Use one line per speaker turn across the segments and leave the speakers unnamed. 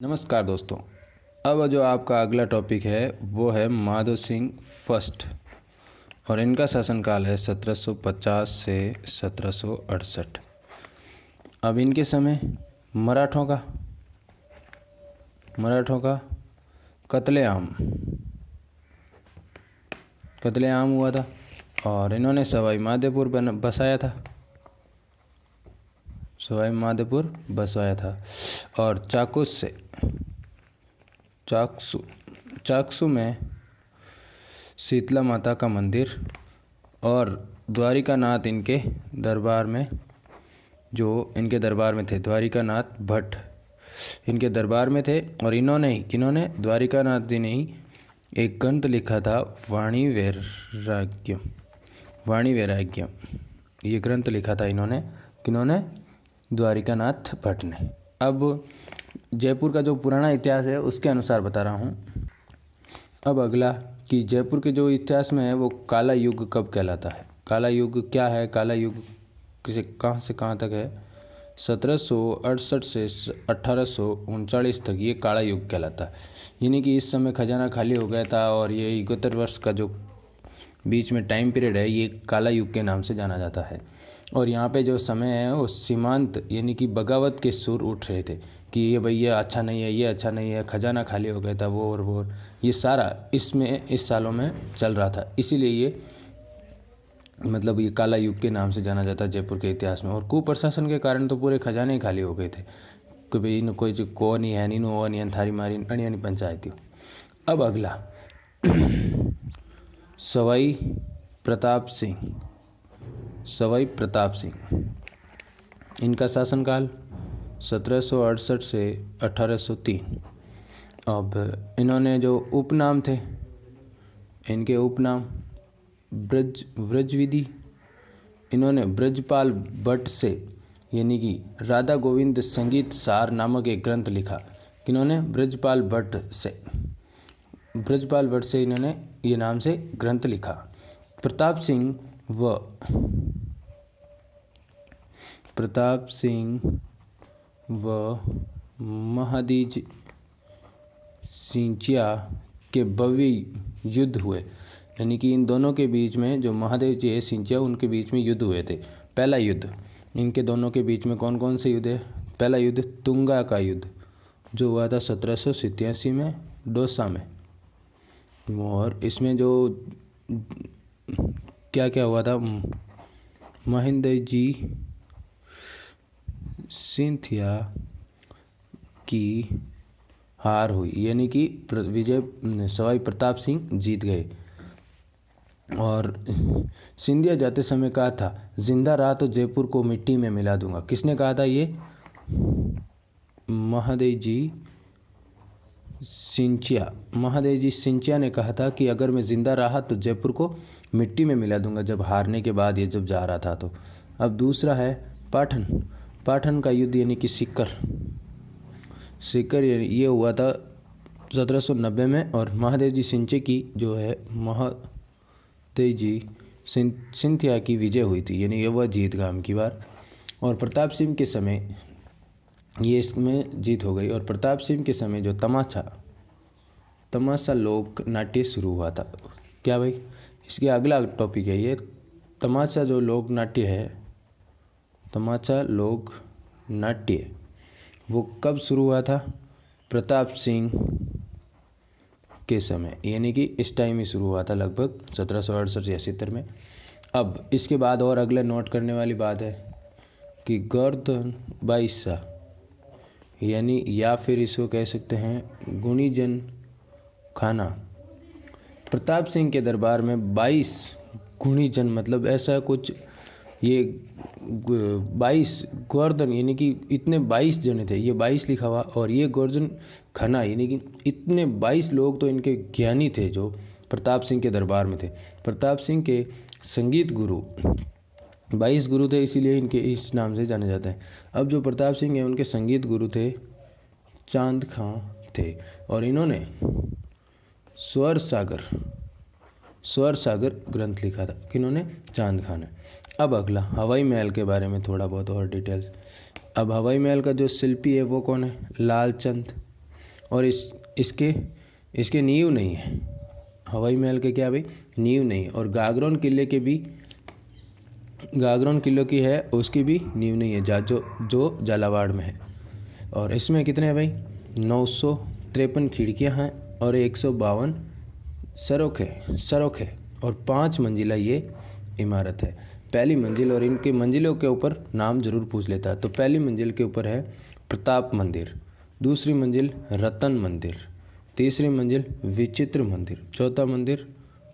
नमस्कार दोस्तों। अब जो आपका अगला टॉपिक है वो है माधो सिंह फर्स्ट और इनका शासनकाल है 1750 से 1768। अब इनके समय मराठों का कत्लेआम हुआ था और इन्होंने सवाई माधोपुर बसाया था और चाकसू में शीतला माता का मंदिर और द्वारिकानाथ इनके दरबार में थे। द्वारिकानाथ भट्ट इनके दरबार में थे और किन्होंने द्वारिकानाथ जी ने ही एक ग्रंथ लिखा था वाणी वैराग्यम। ये ग्रंथ लिखा था किन्होंने द्वारिकानाथ भट्ट ने। अब जयपुर का जो पुराना इतिहास है उसके अनुसार बता रहा हूँ। अब अगला कि जयपुर के जो इतिहास में है वो काला युग कब कहलाता है। काला युग क्या है? काला युग से कहाँ तक है? 1768 से 1839 तक ये काला युग कहलाता है। यानी कि इस समय खजाना खाली हो गया था और ये 71 वर्ष का जो बीच में टाइम पीरियड है ये काला युग के नाम से जाना जाता है। और यहाँ पे जो समय है वो सीमांत यानी कि बगावत के सुर उठ रहे थे कि ये भैया अच्छा नहीं है, ये अच्छा नहीं है, खजाना खाली हो गया था, वो ये सारा इस सालों में चल रहा था। इसीलिए ये मतलब ये काला युग के नाम से जाना जाता है जयपुर के इतिहास में। और कुप्रशासन के कारण तो पूरे खजाने ही खाली हो गए थे कि भाई इन कोई को नहीं है, नीनो वो नहीं थारी मारी अणी पंचायती। अब अगला सवाई प्रताप सिंह इनका शासनकाल 1768 से 1803। अब इन्होंने जो उपनाम थे इनके उपनाम ब्रजविधि, इन्होंने ब्रजपाल भट्ट से यानी कि राधा गोविंद संगीत सार नामक एक ग्रंथ लिखा। किन्होंने? ब्रजपाल भट्ट से इन्होंने ये नाम से ग्रंथ लिखा। प्रताप सिंह व महादजी सिंचिया के भव्य युद्ध हुए। यानी कि इन दोनों के बीच में जो महादेव जी है सिंचिया उनके बीच में युद्ध हुए थे। पहला युद्ध इनके दोनों के बीच में कौन से युद्ध है? पहला युद्ध तुंगा का युद्ध जो हुआ था 1787 में डोसा में। और इसमें जो क्या हुआ था, महेंद्र जी सिंथिया की हार हुई यानी कि सवाई प्रताप सिंह जीत गए। और सिंधिया जाते समय कहा था जिंदा रहा तो जयपुर को मिट्टी में मिला दूंगा। किसने कहा था ये? महादेव जी सिंचिया ने कहा था कि अगर मैं जिंदा रहा तो जयपुर को मिट्टी में मिला दूंगा जब हारने के बाद ये जब जा रहा था तो। अब दूसरा है पाटन का युद्ध यानी कि सीकर ये हुआ था 1790 में। और महादेव जी सिंचे की जो है महादेव जी सिंथिया की विजय हुई थी यानी ये वह जीत गाम की बार। और प्रताप सिंह के समय ये इसमें जीत हो गई। और प्रताप सिंह के समय जो तमाशा लोक नाट्य शुरू हुआ था। क्या भाई? इसके अगला टॉपिक है ये तमाशा जो लोक नाट्य है। तमाशा लोक नाट्य वो कब शुरू हुआ था? प्रताप सिंह के समय यानी कि इस टाइम ही शुरू हुआ था लगभग 1768 या 70 में। अब इसके बाद और अगला नोट करने वाली बात है कि गर्दन बाईसा यानी या फिर इसको कह सकते हैं गुणीजन खाना। प्रताप सिंह के दरबार में 22 गुणीजन मतलब ऐसा कुछ ये 22 गोवर्धन यानी कि इतने 22 जने थे। ये 22 लिखा हुआ और ये गोवर्धन खन्ना यानी कि इतने 22 लोग तो इनके ज्ञानी थे जो प्रताप सिंह के दरबार में थे। प्रताप सिंह के संगीत गुरु 22 गुरु थे इसीलिए इनके इस नाम से जाने जाते हैं। अब जो प्रताप सिंह है उनके संगीत गुरु थे चांद खां थे और इन्होंने स्वर सागर ग्रंथ लिखा था। किन्होंने? चांद खां ने। अब अगला हवाई महल के बारे में थोड़ा बहुत और डिटेल्स। अब हवाई महल का जो शिल्पी है वो कौन है? लालचंद और इसके इसके नींव नहीं है। हवाई महल के क्या भाई, नींव नहीं। और गागरोन किले की है, उसकी भी नींव नहीं है, जो झालावाड़ में है। और इसमें कितने हैं भाई, 953 खिड़कियां हैं और 152 सरोख है और 5 मंजिला ये इमारत है। पहली मंजिल, और इनके मंजिलों के ऊपर नाम जरूर पूछ लेता है। तो पहली मंजिल के ऊपर है प्रताप मंदिर, दूसरी मंजिल रतन मंदिर, तीसरी मंजिल विचित्र मंदिर, चौथा मंदिर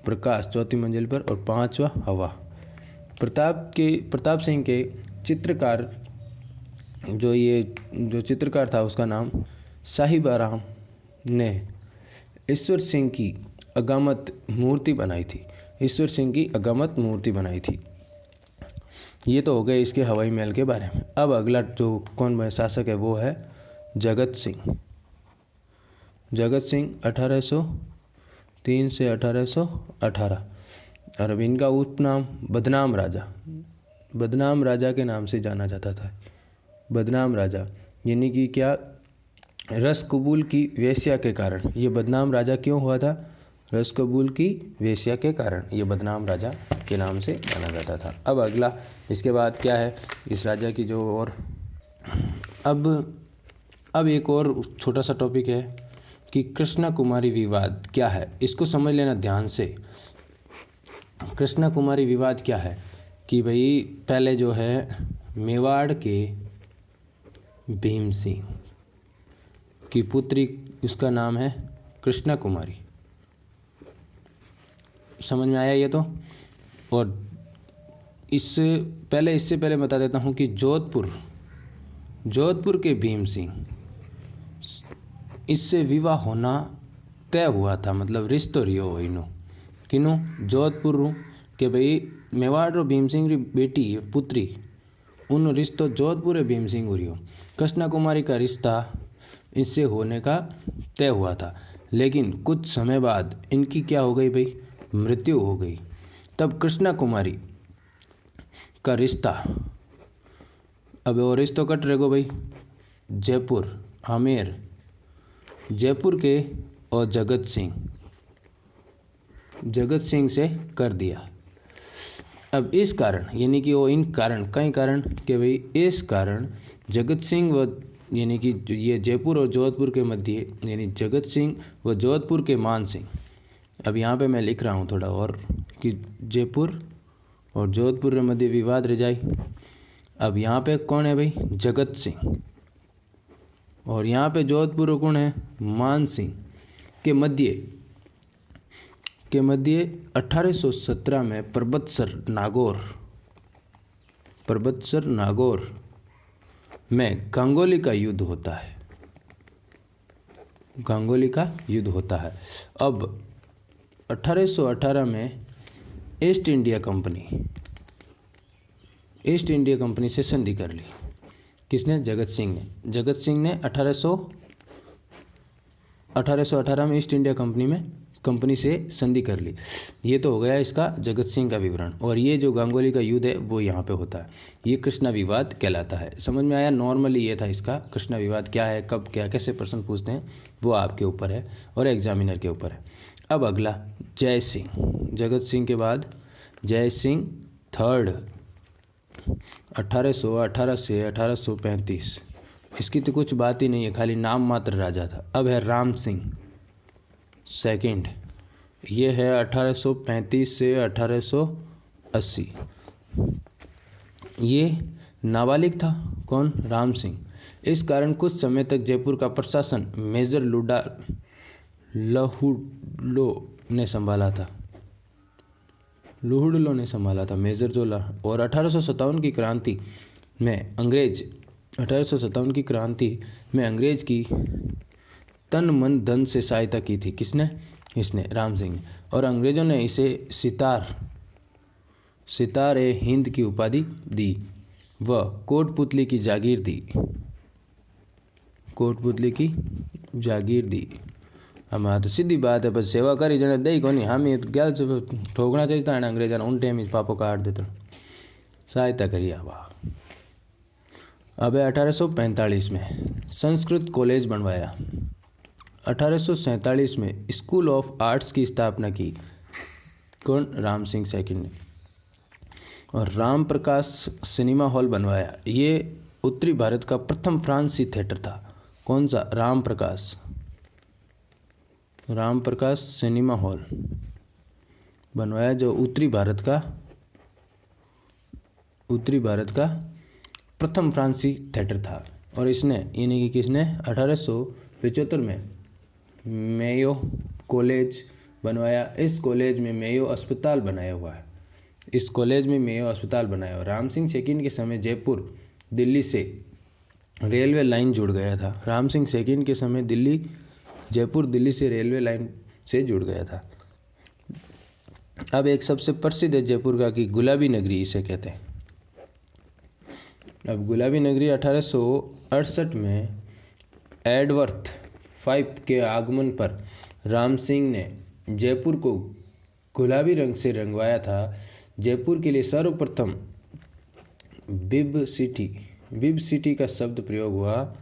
प्रकाश चौथी मंजिल पर, और 5वां हवा। प्रताप सिंह के चित्रकार जो चित्रकार था उसका नाम साहिबाराम ने ईश्वर सिंह की अगामत मूर्ति बनाई थी। ये तो हो गए इसके हवाई महल के बारे में। अब अगला जो कौन शासक है वो है जगत सिंह 1803 से 1818। और अब इनका उपनाम बदनाम राजा के नाम से जाना जाता था। बदनाम राजा यानी कि क्या, रस कबूल की वेश्या के कारण ये बदनाम राजा क्यों हुआ था, रस कबूल की वेश्या के कारण ये बदनाम राजा के नाम से जाना जाता था। अब अगला इसके बाद क्या है इस राजा की जो, और अब एक और छोटा सा टॉपिक है कि कृष्णा कुमारी विवाद क्या है, इसको समझ लेना ध्यान से। कृष्णा कुमारी विवाद क्या है कि भाई पहले जो है मेवाड़ के भीम सिंह की पुत्री, उसका नाम है कृष्णा कुमारी। समझ में आया ये तो। और इससे पहले बता देता हूँ कि जोधपुर के भीम सिंह, इससे विवाह होना तय हुआ था, मतलब रिश्तो रियो हो इनो किनो जोधपुर के भाई मेवाड़ रो भीम सिंह री बेटी पुत्री, उन रिश्तो जोधपुर भीम सिंह हो रियो। कृष्णा कुमारी का रिश्ता इससे होने का तय हुआ था, लेकिन कुछ समय बाद इनकी क्या हो गई भाई, मृत्यु हो गई। तब कृष्णा कुमारी का रिश्ता, अब वो रिश्तो कट रहेगो भाई जयपुर के और जगत सिंह से कर दिया। अब इस कारण यानी कि वो कई कारण कि भाई इस कारण जगत सिंह व यानी कि ये जयपुर और जोधपुर के मध्य, यानी जगत सिंह व जोधपुर के मान सिंह। अब यहाँ पे मैं लिख रहा हूँ थोड़ा और कि जयपुर और जोधपुर के मध्य विवाद रह जाए। अब यहाँ पे कौन है भाई, जगत सिंह, और यहाँ पे जोधपुर कौन है, मान सिंह के मध्य 1817 में परबतसर नागौर में गांगुली का युद्ध होता है। अब 1818 में ईस्ट इंडिया कंपनी से संधि कर ली। किसने, जगत सिंह ने 1818 में ईस्ट इंडिया कंपनी से संधि कर ली। ये तो हो गया इसका जगत सिंह का विवरण। और ये जो गांगुली का युद्ध है वो यहाँ पे होता है, ये कृष्णा विवाद कहलाता है। समझ में आया। नॉर्मली ये था इसका कृष्णा विवाद क्या है, कब क्या कैसे प्रश्न पूछते हैं वो आपके ऊपर है और एग्जामिनर के ऊपर है। अब अगला जय सिंह, जगत सिंह के बाद जय सिंह थर्ड 1818 से 1835। इसकी तो कुछ बात ही नहीं है, खाली नाम मात्र राजा था। अब है राम सिंह सेकंड, ये है 1835 से 1880। ये नाबालिग था, कौन, राम सिंह। इस कारण कुछ समय तक जयपुर का प्रशासन मेजर लहुडलो ने संभाला था, मेजर जोला। और 1857 की क्रांति में अंग्रेज की तन मन धन से सहायता की थी। किसने, इसने, राम सिंह ने। और अंग्रेजों ने इसे सितार-ए हिंद की उपाधि दी व कोटपुतली की जागीर दी। हमारा तो सीधी बात है, बस सेवा करी जने दई कोनी, हम ये गैल ठोकना चाहिए था अंग्रेजा ने, उन टाइम ही पापो काट देते, सहायता करी। अब 1845 में संस्कृत कॉलेज बनवाया। 1847 में स्कूल ऑफ आर्ट्स की स्थापना की। कौन? राम सिंह सेकंड ने। और राम प्रकाश सिनेमा हॉल बनवाया। ये उत्तरी भारत का प्रथम फ्रांसीसी थिएटर था। कौन सा? राम प्रकाश सिनेमा हॉल बनवाया, जो उत्तरी भारत का प्रथम फ्रांसीसी थिएटर था। और इसने यानी कि किसने 1875 में मेयो कॉलेज बनवाया। इस कॉलेज में मेयो अस्पताल बनाया हुआ है। राम सिंह सेकंड के समय जयपुर दिल्ली से रेलवे लाइन जुड़ गया था। राम सिंह सेकंड के समय जयपुर दिल्ली से रेलवे लाइन से जुड़ गया था। अब एक सबसे प्रसिद्ध है जयपुर का कि गुलाबी नगरी इसे कहते हैं। अब गुलाबी नगरी 1868 में एडवर्थ 5 के आगमन पर राम सिंह ने जयपुर को गुलाबी रंग से रंगवाया था। जयपुर के लिए सर्वप्रथम बिब सिटी का शब्द प्रयोग हुआ।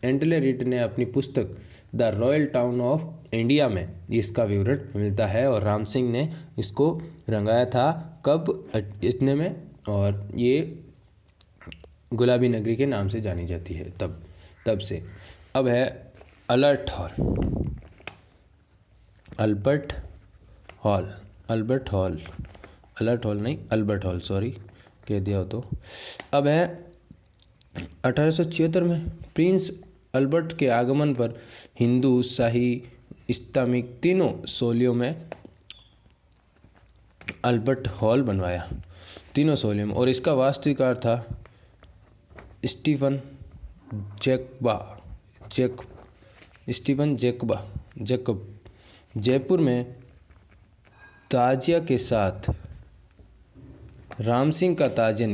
एंटलेरिट ने अपनी पुस्तक the royal town of India में इसका विवरण मिलता है। और राम सिंह ने इसको रंगाया था कब? इतने में। और ये गुलाबी नगरी के नाम से जानी जाती है तब से। अब है अल्बर्ट हॉल सॉरी कह दिया हो तो। अब है 1876 में प्रिंस अल्बर्ट के आगमन पर हिंदू, शाही, इस्लामिक तीनों शैलियों में अल्बर्ट हॉल बनवाया। तीनों शैलियों में। और इसका वास्तुकार था स्टीफन जैकब। जयपुर में ताजिया के साथ राम सिंह का ताजिया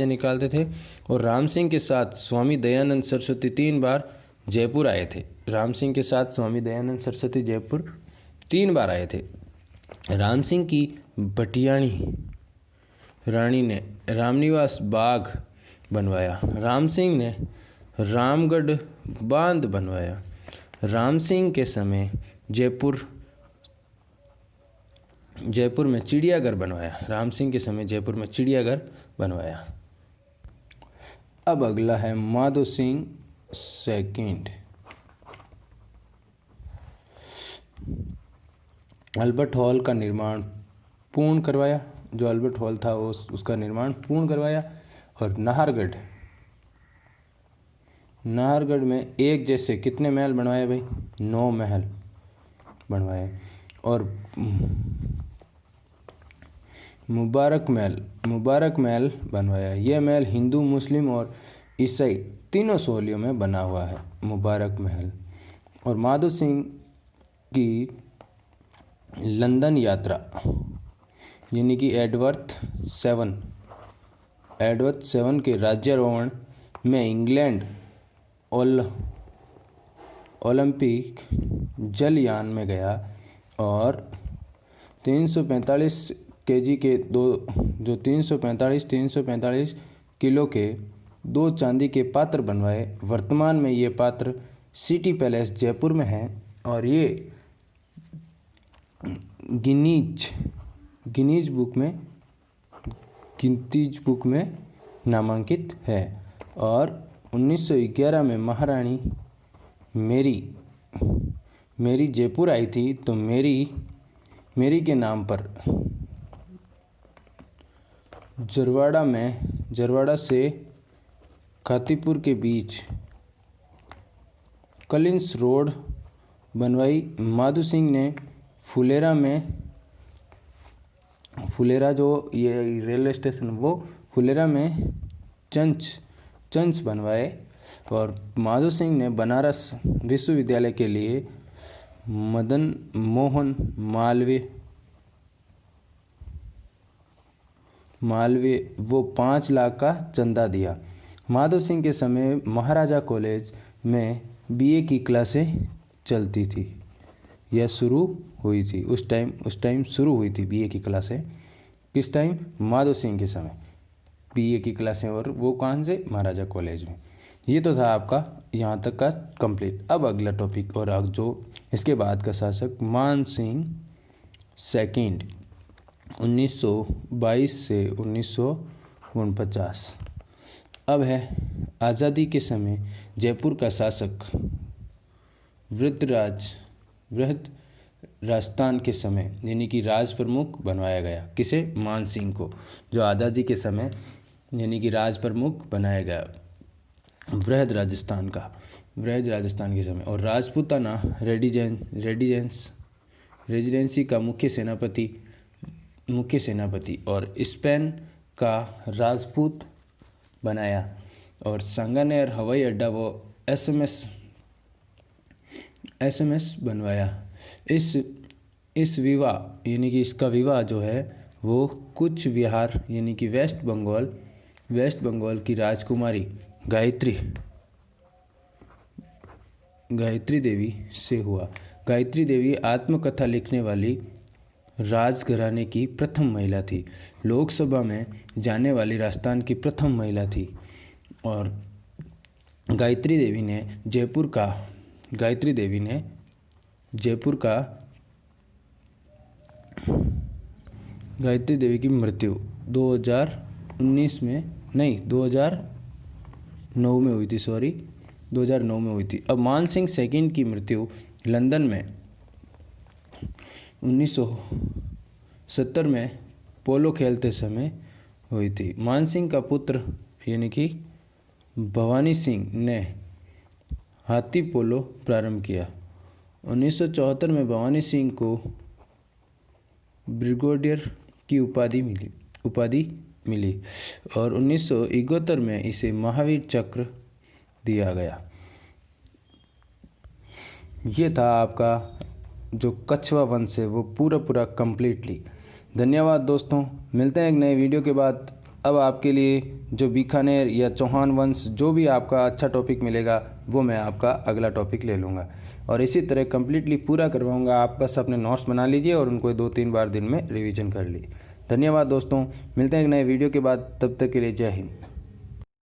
निकालते थे। और राम सिंह के साथ स्वामी दयानंद सरस्वती 3 बार जयपुर आए थे। राम सिंह की बटियाणी रानी ने रामनिवास बाग बनवाया। राम सिंह ने रामगढ़ बांध बनवाया। राम सिंह के समय जयपुर में चिड़ियाघर बनवाया। अब अगला है Madho Singh second. Albert hall का निर्माण पूर्ण करवाया। जो अल्बर्ट हॉल था उसका निर्माण पूर्ण करवाया। और नाहरगढ़ में एक जैसे कितने महल बनवाए भाई? 9 महल बनवाए। और मुबारक महल बनवाया। यह महल हिंदू, मुस्लिम और ईसाई तीनों शैलियों में बना हुआ है, मुबारक महल। और माधो सिंह की लंदन यात्रा यानी कि एडवर्थ 7 के राज्यारोहण में इंग्लैंड ओलंपिक जलयान में गया। और 345 केजी के 345 किलो के 2 चांदी के पात्र बनवाए। वर्तमान में ये पात्र सिटी पैलेस जयपुर में है। और ये गिनीज बुक में नामांकित है। और 1911 में महारानी मेरी जयपुर आई थी, तो मेरी के नाम पर जरवाड़ा से खातीपुर के बीच कलिंस रोड बनवाई। माधो सिंह ने फुलेरा जो ये रेलवे स्टेशन वो फुलेरा में चंच बनवाए। और माधो सिंह ने बनारस विश्वविद्यालय के लिए मदन मोहन मालवीय वो 5 लाख का चंदा दिया। माधो सिंह के समय महाराजा कॉलेज में बीए की क्लासें चलती थी, यह शुरू हुई थी उस टाइम शुरू हुई थी बीए की क्लासें। किस टाइम? माधो सिंह के समय। BA की क्लासें, और वो कहाँ से, महाराजा कॉलेज में। ये तो था आपका यहाँ तक का कंप्लीट। अब अगला टॉपिक, और अब जो इसके बाद का शासक मान सिंह सेकंड 1922 से 1949। अब है आज़ादी के समय जयपुर का शासक वृहद राजस्थान के समय यानी कि राज प्रमुख बनवाया गया। किसे, मान सिंह को, जो आज़ादी के समय यानी कि राज प्रमुख बनाया गया वृहद राजस्थान के समय। और राजपूताना रेजिडेंसी का मुख्य सेनापति और स्पेन का राजपूत बनाया। और सांगानेर हवाई अड्डा वो SMS बनवाया। इस विवाह यानी कि इसका विवाह जो है वो कुछ विहार यानी कि वेस्ट बंगाल की राजकुमारी गायत्री देवी से हुआ। गायत्री देवी आत्मकथा लिखने वाली राजघराने की प्रथम महिला थी, लोकसभा में जाने वाली राजस्थान की प्रथम महिला थी। और गायत्री देवी की मृत्यु 2009 में हुई थी। अब मान सिंह सेकंड की मृत्यु लंदन में 1970 में पोलो खेलते समय हुई थी। मान सिंह का पुत्र यानी कि भवानी सिंह ने हाथी पोलो प्रारंभ किया। 1974 में भवानी सिंह को ब्रिगेडियर की उपाधि मिली और 1971 में इसे महावीर चक्र दिया गया। ये था आपका जो कछवा वंश है वो पूरा कंप्लीटली। धन्यवाद दोस्तों, मिलते हैं एक नए वीडियो के बाद। अब आपके लिए जो बीकानेर या चौहान वंश जो भी आपका अच्छा टॉपिक मिलेगा वो मैं आपका अगला टॉपिक ले लूँगा और इसी तरह कंप्लीटली पूरा करवाऊँगा। आप बस अपने नोट्स बना लीजिए और उनको 2-3 बार दिन में रिवीजन कर लीजिए। धन्यवाद दोस्तों, मिलते हैं एक नए वीडियो के बाद, तब तक के लिए जय हिंद।